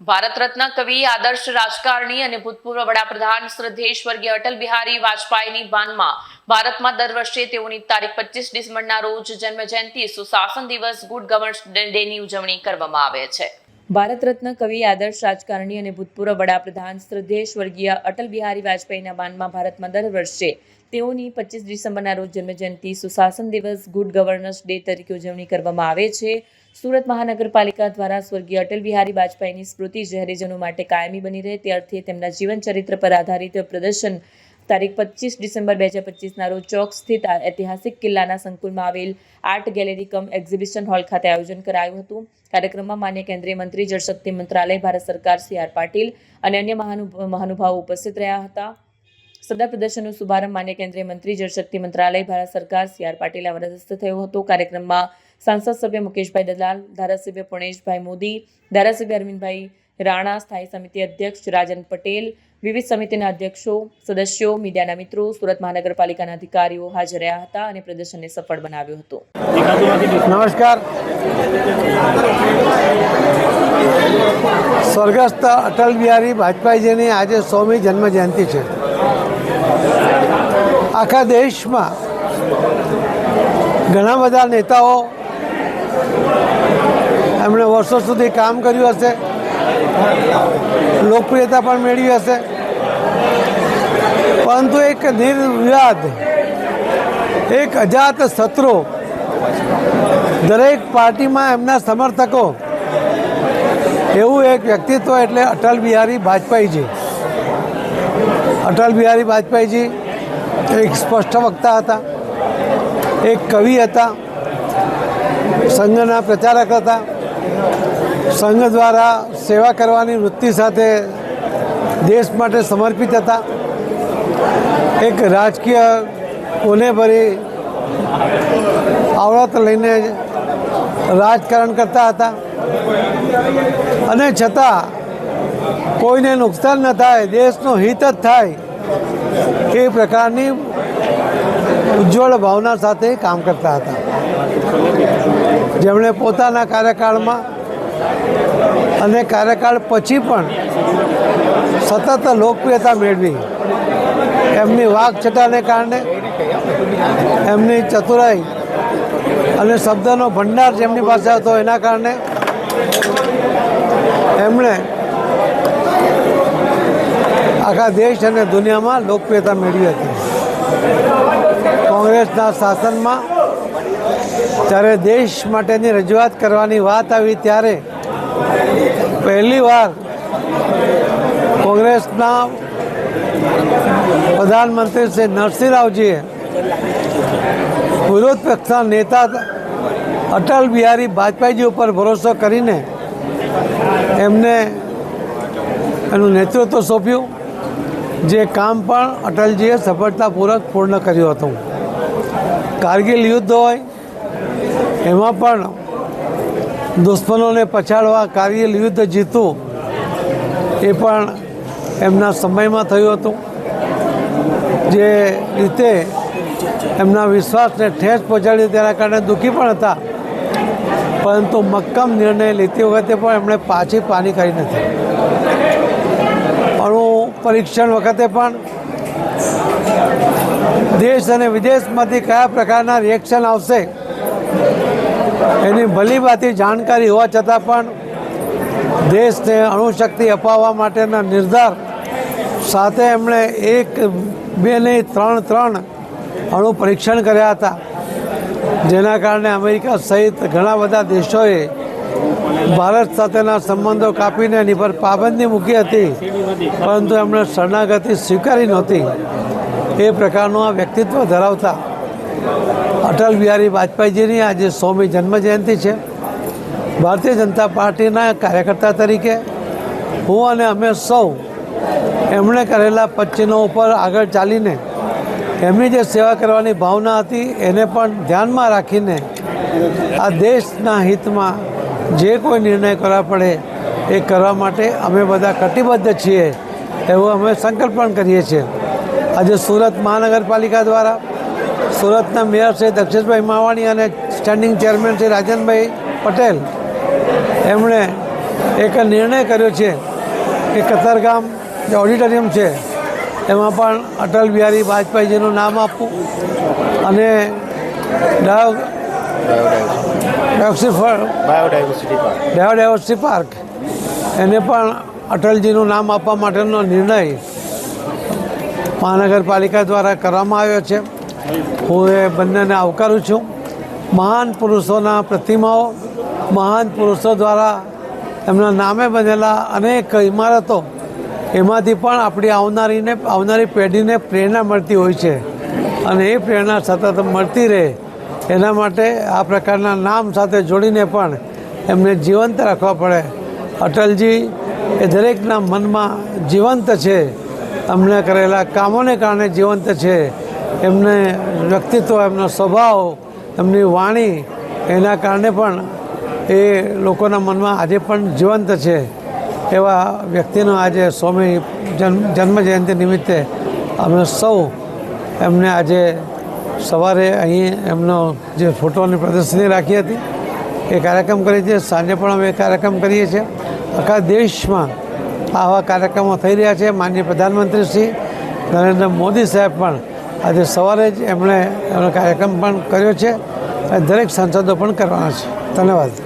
ભારત રત્ન કવિ, આદર્શ રાજકારણી અને ભૂતપૂર્વ વડાપ્રધાન શ્રદ્ધેય સ્વર્ગીય અટલ બિહારી વાજપેયીની બાનમાં ભારતમાં દર વર્ષે તેઓની તારીખ 25 ડિસેમ્બરના રોજ જન્મ જયંતિ સુશાસન દિવસ ગુડ ગવર્નન્સ ડેની ઉજવણી કરવામાં આવે છે। ભારત રત્ન કવિ, આદર્શ રાજકારણી અને ભૂતપૂર્વ વડાપ્રધાન શ્રદ્ધેય સ્વર્ગીય અટલ બિહારી વાજપેયીના બાનમાં ભારતમાં દર વર્ષે તેઓની 25 ડિસેમ્બરના રોજ જન્મજયંતિ સુશાસન દિવસ ગુડ ગવર્નન્સ ડે તરીકે ઉજવણી કરવામાં આવે છે। સુરત મહાનગરપાલિકા દ્વારા સ્વર્ગીય અટલ બિહારી વાજપેયીની સ્મૃતિ શહેરીજનો માટે કાયમી બની રહે તે અર્થે તેમના જીવન ચરિત્ર પર આધારિત પ્રદર્શન તારીખ 25 ડિસેમ્બર 2025ના રોજ ચોક સ્થિત ઐતિહાસિક કિલ્લાના સંકુલમાં આવેલ આર્ટ ગેલેરી કમ એક્ઝિબિશન હોલ ખાતે આયોજન કરાયું હતું। કાર્યક્રમમાં માન્ય કેન્દ્રીય મંત્રી જળશક્તિ મંત્રાલય, ભારત સરકાર CR પાટીલ અને અન્ય મહાનુભાવો ઉપસ્થિત રહ્યા હતા। સદર પ્રદર્શનનો શુભારંભ માન્ય કેન્દ્રીય મંત્રી જળશક્તિ મંત્રાલય, ભારત સરકાર CR પાટીલ વરદસ્ત થયો હતો। કાર્યક્રમમાં સાંસદ સભ્ય મુકેશભાઈ દલાલ, ધારાસભ્ય પુણેશભાઈ મોદી, ધારાસભ્ય અરવિંદભાઈ રાણા, સ્થાયી સમિતિ અધ્યક્ષ રાજન પટેલ, વિવિધ સમિતિના અધ્યક્ષો, સદસ્યો, મીડિયાના મિત્રો, સુરત મહાનગરપાલિકાના અધિકારીઓ હાજર રહ્યા હતા અને પ્રદર્શનને સફળ બનાવ્યું હતું। નમસ્કાર। સ્વર્ગસ્થ અટલ બિહારી વાજપેયીજીની આજે 100મી જન્મ જયંતિ છે। આખા દેશમાં ઘણા બધા નેતાઓ એમણે વર્ષો સુધી કામ કર્યું હશે, લોકપ્રિયતા પણ મેળવી હશે, પરંતુ એક નિર્વિવાદ, એક અજાત શત્રુ, દરેક પાર્ટીમાં એમના સમર્થકો, એવું એક વ્યક્તિત્વ એટલે અટલ બિહારી વાજપેયીજી। અટલ બિહારી વાજપેયીજી એક સ્પષ્ટ વક્તા હતા, એક કવિ હતા, સંઘના પ્રચારક હતા, સંઘ દ્વારા સેવા કરવાની વૃત્તિ સાથે દેશ માટે સમર્પિત હતા, એક રાજકીય કોનેભરી આવડત લઈને રાજકારણ કરતા હતા અને છતાં કોઈને નુકસાન ન થાય, દેશનું હિત જ થાય એ પ્રકારની ઉજ્જવળ ભાવના સાથે કામ કરતા હતા, જેમણે પોતાના કાર્યકાળમાં અને કાર્યકાળ પછી પણ સતત લોકપ્રિયતા મેળવી। એમની વાકછટાને કારણે, એમની ચતુરાઈ અને શબ્દનો ભંડાર જેમની પાસે હતો એના કારણે એમણે આખા દેશ અને દુનિયામાં લોકપ્રિયતા મેળવી હતી। કોંગ્રેસના શાસનમાં જ્યારે દેશ માટેની રજૂઆત કરવાની વાત આવી ત્યારે પહેલીવાર કોંગ્રેસના પ્રધાનમંત્રી શ્રી નરસિંહ રાવજીએ વિરોધ પક્ષના નેતા અટલ બિહારી વાજપેયીજી ઉપર ભરોસો કરીને એમને એનું નેતૃત્વ સોંપ્યું, જે કામ પણ અટલજીએ સફળતાપૂર્વક પૂર્ણ કર્યું હતું। કારગિલ યુદ્ધ હોય એમાં પણ દુશ્મનોને પછાડવા કારગિલ યુદ્ધ જીતવું એ પણ એમના સમયમાં થયું હતું। જે રીતે એમના વિશ્વાસને ઠેસ પહોંચાડી તેના કારણે દુઃખી પણ હતા, પરંતુ મક્કમ નિર્ણય લેતી વખતે પણ એમણે પાછી પાની કરી નથી। અણુ પરીક્ષણ વખતે પણ દેશ અને વિદેશમાંથી કયા પ્રકારના રિએક્શન આવશે એની ભલીભાંતિ જાણકારી હોવા છતાં પણ દેશને અણુશક્તિ અપાવવા માટેના નિર્ધાર સાથે એમણે 1, 2 નહીં 3 અણુ પરીક્ષણ કર્યા હતા, જેના કારણે અમેરિકા સહિત ઘણા બધા દેશોએ ભારત સાથેના સંબંધો કાપીને એની પર પાબંદી મૂકી હતી, પરંતુ એમણે શરણાગતિ સ્વીકારી નહોતી। એ પ્રકારનું આ વ્યક્તિત્વ ધરાવતા અટલ બિહારી વાજપેયીજીની આજે 100મી જન્મજયંતિ છે। ભારતીય જનતા પાર્ટીના કાર્યકર્તા તરીકે હું અને અમે સૌ એમણે કરેલા પચીનો ઉપર આગળ ચાલીને એમની જે સેવા કરવાની ભાવના હતી એને પણ ધ્યાનમાં રાખીને આ દેશના હિતમાં જે કોઈ નિર્ણય કરવા પડે એ કરવા માટે અમે બધા કટિબદ્ધ છીએ, એવો અમે સંકલ્પ પણ કરીએ છીએ। આજે સુરત મહાનગરપાલિકા દ્વારા સુરતના મેયર શ્રી દક્ષેશભાઈ માવાણી અને સ્ટેન્ડિંગ ચેરમેન શ્રી રાજનભાઈ પટેલ એમણે એક નિર્ણય કર્યો છે કે કતારગામ જે ઓડિટોરિયમ છે એમાં પણ અટલ બિહારી વાજપેયીજીનું નામ આપવું અને બાયોડાયવર્સિટી પાર્ક એને પણ અટલજીનું નામ આપવા માટેનો નિર્ણય મહાનગરપાલિકા દ્વારા કરવામાં આવ્યો છે. હું એ બંનેને આવકારું છું. મહાન પુરુષોના પ્રતિમાઓ, મહાન પુરુષો દ્વારા એમના નામે બનેલા અનેક ઇમારતો, એમાંથી પણ આપણી આવનારી પેઢીને પ્રેરણા મળતી હોય છે અને એ પ્રેરણા સતત મળતી રહે એના માટે આ પ્રકારના નામ સાથે જોડીને પણ એમને જીવંત રાખવા પડે. અટલજી એ દરેકના મનમાં જીવંત છે, એમને કરેલા કામોને કારણે જીવંત છે. એમને વ્યક્તિત્વ, એમનો સ્વભાવ, એમની વાણી એના કારણે પણ એ લોકોના મનમાં આજે પણ જીવંત છે. એવા વ્યક્તિનો આજે 100મી જન્મજયંતિ નિમિત્તે અમે સૌ એમને આજે સવારે અહીં એમનો જે ફોટોની પ્રદર્શની રાખી હતી એ કાર્યક્રમ કરીએ છીએ. સાંજે પણ અમે કાર્યક્રમ કરીએ છીએ. આખા દેશમાં આવા કાર્યક્રમો થઈ રહ્યા છે. માનનીય પ્રધાનમંત્રી શ્રી નરેન્દ્ર મોદી સાહેબ પણ આજે સવારે જ એમણે એમનો કાર્યક્રમ પણ કર્યો છે અને દરેક સાંસદો પણ કરવાના છે. ધન્યવાદ.